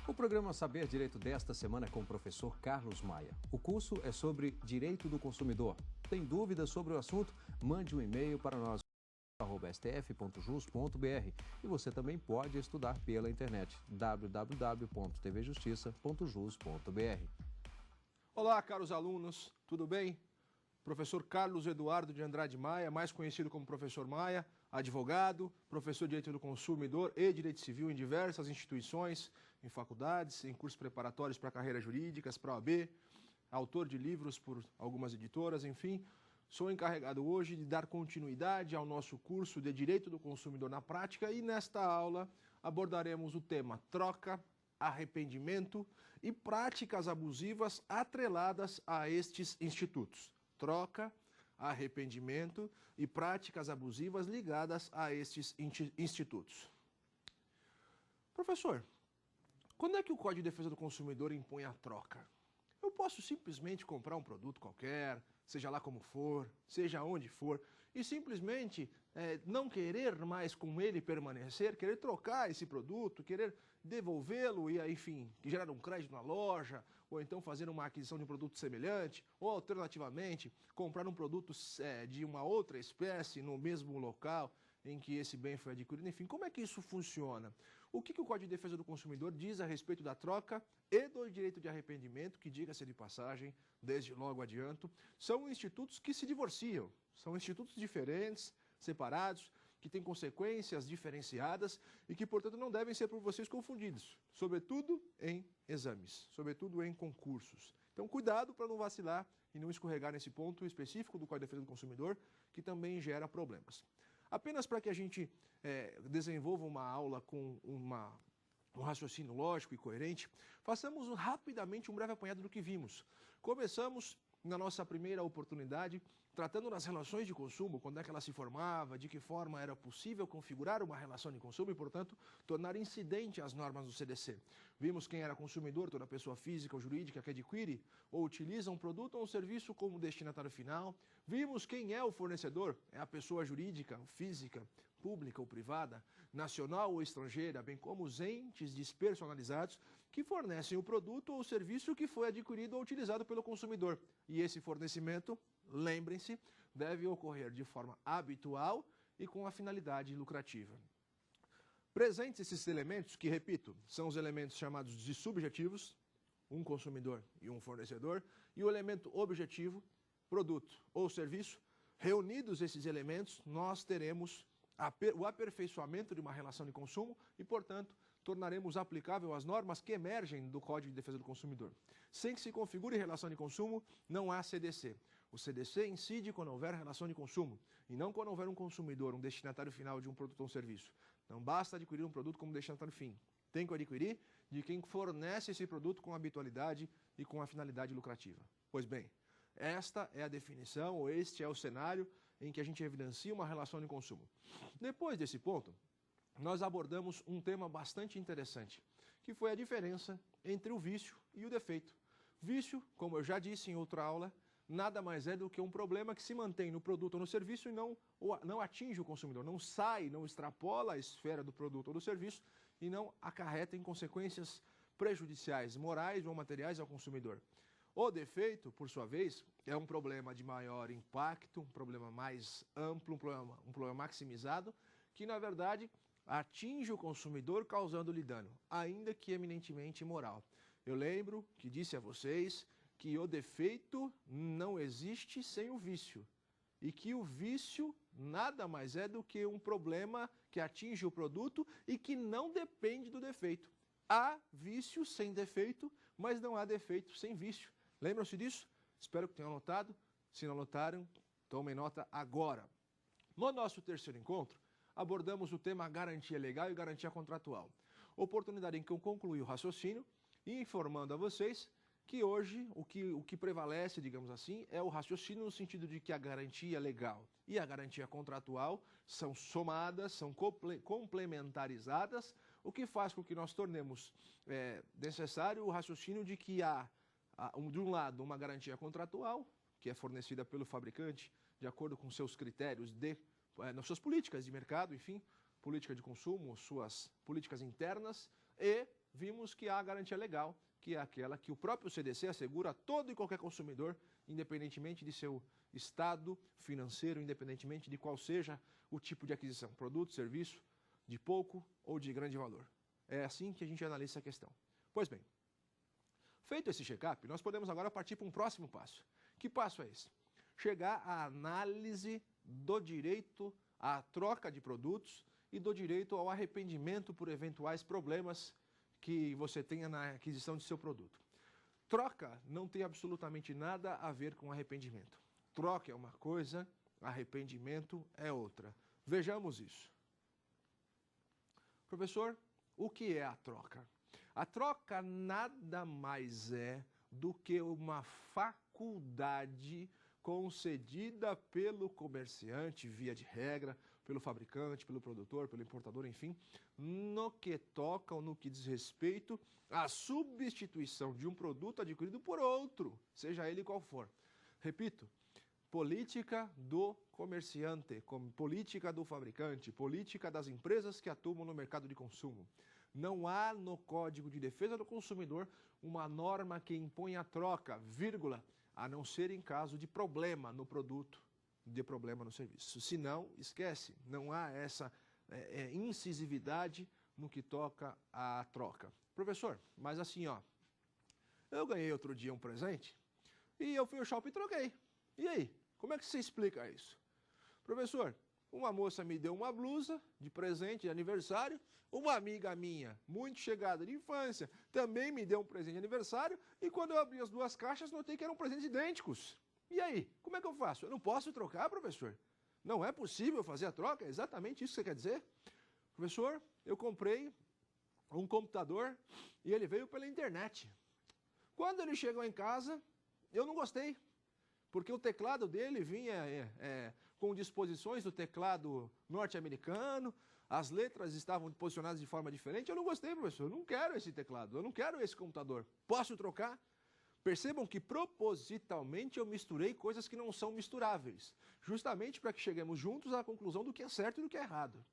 O programa Saber Direito desta semana é com o professor Carlos Maia. O curso é sobre Direito do Consumidor. Tem dúvidas sobre o assunto? Mande um e-mail para nós @stf.jus.br e você também pode estudar pela internet www.tvjustiça.jus.br. Olá, caros alunos, tudo bem? Professor Carlos Eduardo de Andrade Maia, mais conhecido como Professor Maia, advogado, professor de Direito do Consumidor e Direito Civil em diversas instituições, em faculdades, em cursos preparatórios para carreiras jurídicas, para a OAB, autor de livros por algumas editoras, enfim. Sou encarregado hoje de dar continuidade ao nosso curso de Direito do Consumidor na Prática e nesta aula abordaremos o tema troca, arrependimento e práticas abusivas atreladas a estes institutos. Troca, arrependimento e práticas abusivas ligadas a estes institutos. Professor, quando é que o Código de Defesa do Consumidor impõe a troca? Eu posso simplesmente comprar um produto qualquer, seja lá como for, seja onde for, e simplesmente não querer mais com ele permanecer, querer trocar esse produto, querer devolvê-lo e, enfim, gerar um crédito na loja, ou então fazer uma aquisição de um produto semelhante, ou alternativamente, comprar um produto de uma outra espécie no mesmo local em que esse bem foi adquirido. Enfim, como é que isso funciona? O que o Código de Defesa do Consumidor diz a respeito da troca e do direito de arrependimento, que, diga-se de passagem, desde logo adianto, são institutos que se divorciam, são institutos diferentes, separados, que têm consequências diferenciadas e que, portanto, não devem ser por vocês confundidos, sobretudo em exames, sobretudo em concursos. Então, cuidado para não vacilar e não escorregar nesse ponto específico do Código de Defesa do Consumidor, que também gera problemas. Apenas para que a gente desenvolva uma aula com um raciocínio lógico e coerente, façamos rapidamente um breve apanhado do que vimos. Começamos na nossa primeira oportunidade, tratando das relações de consumo, quando é que ela se formava, de que forma era possível configurar uma relação de consumo e, portanto, tornar incidente as normas do CDC. Vimos quem era consumidor, toda pessoa física ou jurídica que adquire ou utiliza um produto ou um serviço como destinatário final. Vimos quem é o fornecedor, é a pessoa jurídica, física, pública ou privada, nacional ou estrangeira, bem como os entes despersonalizados que fornecem o produto ou o serviço que foi adquirido ou utilizado pelo consumidor. E esse fornecimento, lembrem-se, deve ocorrer de forma habitual e com a finalidade lucrativa. Presentes esses elementos, que, repito, são os elementos chamados de subjetivos, um consumidor e um fornecedor, e o elemento objetivo, produto ou serviço, reunidos esses elementos, nós teremos o aperfeiçoamento de uma relação de consumo e, portanto, tornaremos aplicável as normas que emergem do Código de Defesa do Consumidor. Sem que se configure relação de consumo, não há CDC. O CDC incide quando houver relação de consumo, e não quando houver um consumidor, um destinatário final de um produto ou um serviço. Não basta adquirir um produto como destinatário fim. Tem que adquirir de quem fornece esse produto com habitualidade e com a finalidade lucrativa. Pois bem, esta é a definição, ou este é o cenário em que a gente evidencia uma relação de consumo. Depois desse ponto, nós abordamos um tema bastante interessante, que foi a diferença entre o vício e o defeito. Vício, como eu já disse em outra aula, nada mais é do que um problema que se mantém no produto ou no serviço e não atinge o consumidor, não sai, não extrapola a esfera do produto ou do serviço e não acarreta em consequências prejudiciais, morais ou materiais ao consumidor. O defeito, por sua vez, é um problema de maior impacto, um problema mais amplo, um problema maximizado, que, na verdade, atinge o consumidor causando-lhe dano, ainda que eminentemente moral. Eu lembro que disse a vocês que o defeito não existe sem o vício, e que o vício nada mais é do que um problema que atinge o produto e que não depende do defeito. Há vício sem defeito, mas não há defeito sem vício. Lembram-se disso? Espero que tenham anotado. Se não anotaram, tomem nota agora. No nosso terceiro encontro, abordamos o tema garantia legal e garantia contratual. Oportunidade em que eu concluí o raciocínio, informando a vocês que hoje o que prevalece, digamos assim, é o raciocínio no sentido de que a garantia legal e a garantia contratual são somadas, são complementarizadas, o que faz com que nós tornemos necessário o raciocínio de que há, de um lado, uma garantia contratual, que é fornecida pelo fabricante de acordo com seus critérios nas suas políticas de mercado, enfim, política de consumo, suas políticas internas, e vimos que há a garantia legal, que é aquela que o próprio CDC assegura a todo e qualquer consumidor, independentemente de seu estado financeiro, independentemente de qual seja o tipo de aquisição, produto, serviço, de pouco ou de grande valor. É assim que a gente analisa essa questão. Pois bem, feito esse check-up, nós podemos agora partir para um próximo passo. Que passo é esse? Chegar à análise do direito à troca de produtos e do direito ao arrependimento por eventuais problemas que você tenha na aquisição de seu produto. Troca não tem absolutamente nada a ver com arrependimento. Troca é uma coisa, arrependimento é outra. Vejamos isso. Professor, o que é a troca? A troca nada mais é do que uma faculdade concedida pelo comerciante, via de regra, pelo fabricante, pelo produtor, pelo importador, enfim, no que toca ou no que diz respeito à substituição de um produto adquirido por outro, seja ele qual for. Repito, política do comerciante, política do fabricante, política das empresas que atuam no mercado de consumo. Não há no Código de Defesa do Consumidor uma norma que impõe a troca, vírgula, a não ser em caso de problema no produto, de problema no serviço. Se não, esquece, não há essa incisividade no que toca à troca. Professor, mas assim, ó, eu ganhei outro dia um presente e eu fui ao shopping e troquei. E aí, como é que você explica isso? Professor, uma moça me deu uma blusa de presente de aniversário, uma amiga minha, muito chegada de infância, também me deu um presente de aniversário e quando eu abri as duas caixas, notei que eram presentes idênticos. E aí, como é que eu faço? Eu não posso trocar, professor? Não é possível fazer a troca? É exatamente isso que você quer dizer? Professor, eu comprei um computador e ele veio pela internet. Quando ele chegou em casa, eu não gostei, porque o teclado dele vinha com disposições do teclado norte-americano, as letras estavam posicionadas de forma diferente. Eu não gostei, professor, eu não quero esse teclado, eu não quero esse computador. Posso trocar? Percebam que propositalmente eu misturei coisas que não são misturáveis, justamente para que cheguemos juntos à conclusão do que é certo e do que é errado.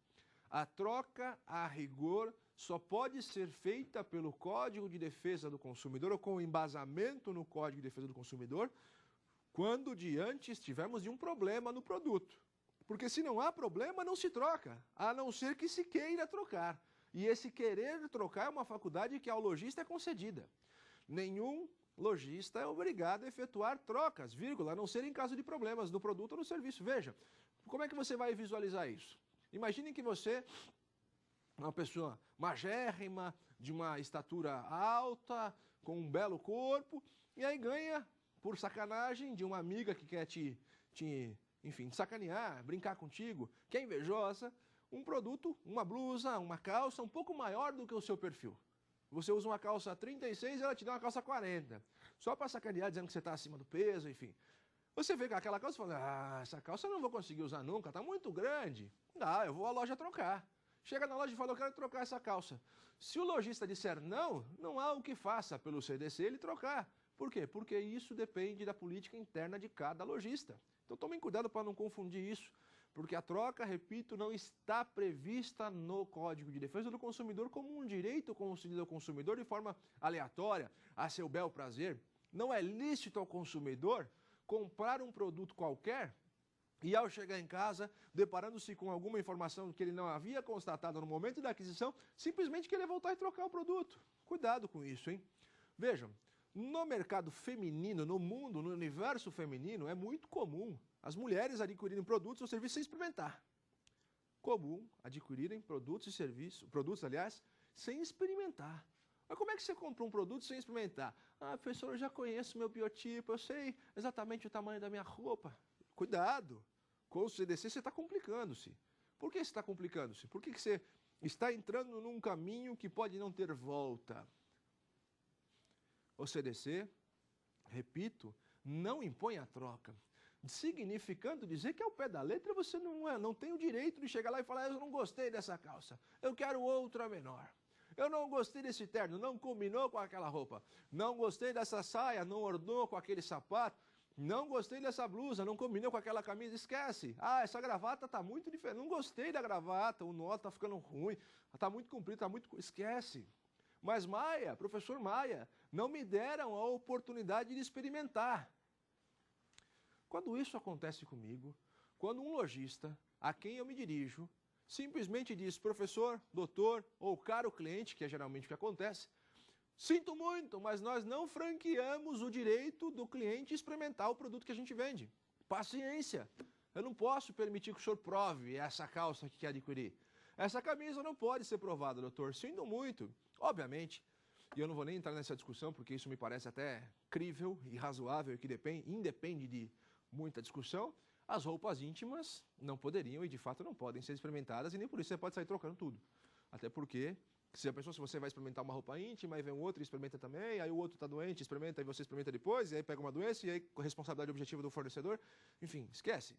A troca, a rigor, só pode ser feita pelo Código de Defesa do Consumidor ou com embasamento no Código de Defesa do Consumidor, quando diante estivermos de um problema no produto. Porque se não há problema, não se troca, a não ser que se queira trocar. E esse querer trocar é uma faculdade que ao lojista é concedida. Nenhum lojista é obrigado a efetuar trocas, vírgula, a não ser em caso de problemas no produto ou no serviço. Veja, como é que você vai visualizar isso? Imagine que você é uma pessoa magérrima, de uma estatura alta, com um belo corpo, e aí ganha, por sacanagem, de uma amiga que quer enfim, sacanear, brincar contigo, que é invejosa, um produto, uma blusa, uma calça um pouco maior do que o seu perfil. Você usa uma calça 36 e ela te dá uma calça 40. Só para sacanear, dizendo que você está acima do peso, enfim. Você vê com aquela calça e fala, essa calça eu não vou conseguir usar nunca, está muito grande. Não, eu vou à loja trocar. Chega na loja e fala, eu quero trocar essa calça. Se o lojista disser não, não há o que faça pelo CDC ele trocar. Por quê? Porque isso depende da política interna de cada lojista. Então tomem cuidado para não confundir isso, porque a troca, repito, não está prevista no Código de Defesa do Consumidor como um direito concedido ao consumidor de forma aleatória, a seu bel prazer. Não é lícito ao consumidor comprar um produto qualquer e ao chegar em casa, deparando-se com alguma informação que ele não havia constatado no momento da aquisição, simplesmente querer voltar e trocar o produto. Cuidado com isso, hein? Vejam, no mercado feminino, no mundo, no universo feminino, é muito comum as mulheres adquirirem produtos ou serviços sem experimentar. Comum adquirirem produtos e serviços, sem experimentar. Mas como é que você compra um produto sem experimentar? Professor, eu já conheço meu biotipo, eu sei exatamente o tamanho da minha roupa. Cuidado, com o CDC você está complicando-se. Por que você está complicando-se? Por que você está entrando num caminho que pode não ter volta? O CDC, repito, não impõe a troca, significando dizer que ao pé da letra você não tem o direito de chegar lá e falar, eu não gostei dessa calça, eu quero outra menor. Eu não gostei desse terno, não combinou com aquela roupa. Não gostei dessa saia, não ornou com aquele sapato. Não gostei dessa blusa, não combinou com aquela camisa. Esquece. Essa gravata está muito diferente. Não gostei da gravata, o nó está ficando ruim, está muito comprido, está muito... Esquece. Mas Maia, professor Maia, não me deram a oportunidade de experimentar. Quando isso acontece comigo, quando um lojista a quem eu me dirijo simplesmente diz, professor, doutor ou caro cliente, que é geralmente o que acontece, sinto muito, mas nós não franqueamos o direito do cliente experimentar o produto que a gente vende. Paciência, eu não posso permitir que o senhor prove essa calça que quer adquirir. Essa camisa não pode ser provada, doutor, sinto muito. Obviamente, e eu não vou nem entrar nessa discussão, porque isso me parece até crível e razoável, que independe de muita discussão, as roupas íntimas não poderiam e de fato não podem ser experimentadas e nem por isso você pode sair trocando tudo. Até porque, se você vai experimentar uma roupa íntima e vem um outro e experimenta também, aí o outro está doente, experimenta e você experimenta depois, e aí pega uma doença e aí a responsabilidade objetiva do fornecedor, enfim, esquece.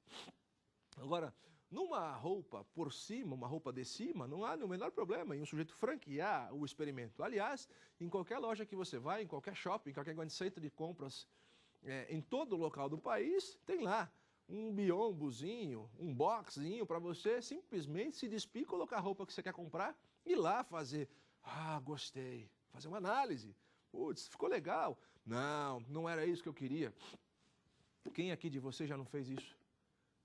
Agora, numa roupa por cima, uma roupa de cima, não há o menor problema em um sujeito franquear o experimento. Aliás, em qualquer loja que você vai, em qualquer shopping, em qualquer grande centro de compras, em todo local do país, tem lá um biombozinho, um boxzinho para você simplesmente se despir, colocar a roupa que você quer comprar e ir lá fazer, gostei, fazer uma análise, putz, ficou legal. Não, não era isso que eu queria. Quem aqui de vocês já não fez isso?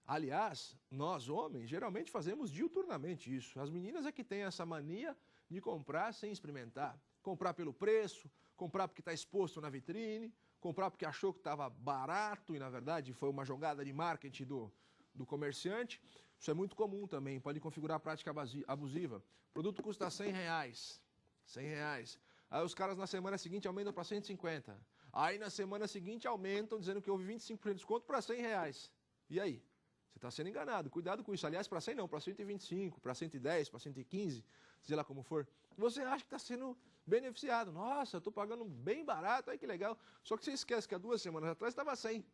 Aliás, nós homens geralmente fazemos diuturnamente isso. As meninas é que têm essa mania de comprar sem experimentar. Comprar pelo preço, comprar porque está exposto na vitrine, comprar porque achou que estava barato e, na verdade, foi uma jogada de marketing do comerciante. Isso é muito comum também, pode configurar a prática abusiva. O produto custa R$100. R$100. Aí os caras na semana seguinte aumentam para 150. Aí na semana seguinte aumentam, dizendo que houve 25% de desconto para R$100. E aí? Você está sendo enganado. Cuidado com isso. Aliás, para 100 não, para 125, para 110, para 115, seja lá como for. Você acha que está sendo beneficiado. Nossa, eu estou pagando bem barato, aí que legal. Só que você esquece que há 2 semanas atrás estava 100.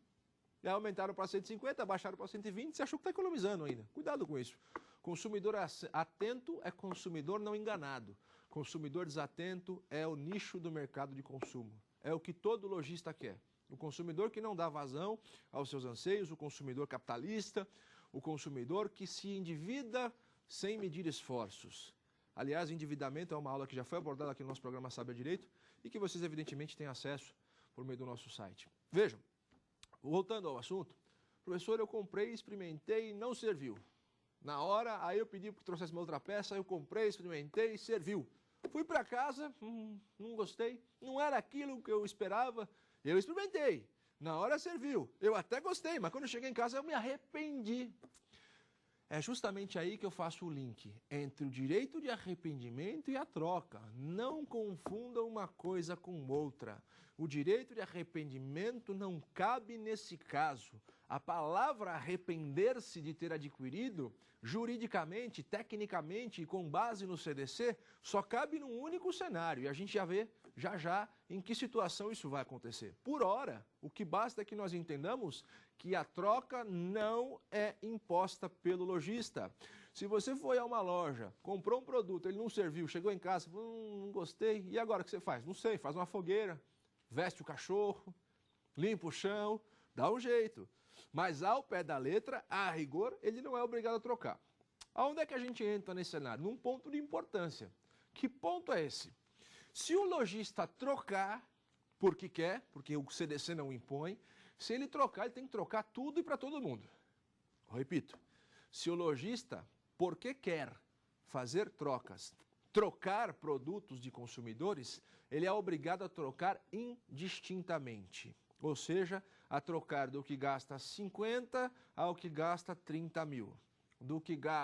E aí aumentaram para 150, baixaram para 120, você achou que está economizando ainda. Cuidado com isso. Consumidor atento é consumidor não enganado. Consumidor desatento é o nicho do mercado de consumo. É o que todo lojista quer. O consumidor que não dá vazão aos seus anseios, o consumidor capitalista, o consumidor que se endivida sem medir esforços. Aliás, endividamento é uma aula que já foi abordada aqui no nosso programa Saber Direito e que vocês evidentemente têm acesso por meio do nosso site. Vejam, voltando ao assunto, professor, eu comprei, experimentei e não serviu. Na hora, aí eu pedi que trouxesse uma outra peça, eu comprei, experimentei e serviu. Fui para casa, não gostei, não era aquilo que eu esperava, eu experimentei. Na hora serviu, eu até gostei, mas quando eu cheguei em casa eu me arrependi. É justamente aí que eu faço o link entre o direito de arrependimento e a troca. Não confundam uma coisa com outra. O direito de arrependimento não cabe nesse caso. A palavra arrepender-se de ter adquirido, juridicamente, tecnicamente e com base no CDC, só cabe num único cenário. E a gente já vê, já, em que situação isso vai acontecer. Por ora, o que basta é que nós entendamos que a troca não é imposta pelo lojista. Se você foi a uma loja, comprou um produto, ele não serviu, chegou em casa, falou, não gostei, e agora o que você faz? Não sei, faz uma fogueira, veste o cachorro, limpa o chão, dá um jeito. Mas ao pé da letra, a rigor, ele não é obrigado a trocar. Aonde é que a gente entra nesse cenário? Num ponto de importância. Que ponto é esse? Se o lojista trocar porque quer, porque o CDC não impõe, se ele trocar, ele tem que trocar tudo e para todo mundo. Repito, se o lojista, porque quer fazer trocas, trocar produtos de consumidores, ele é obrigado a trocar indistintamente. Ou seja, a trocar do que gasta 50 ao que gasta 30 mil. Do que gasta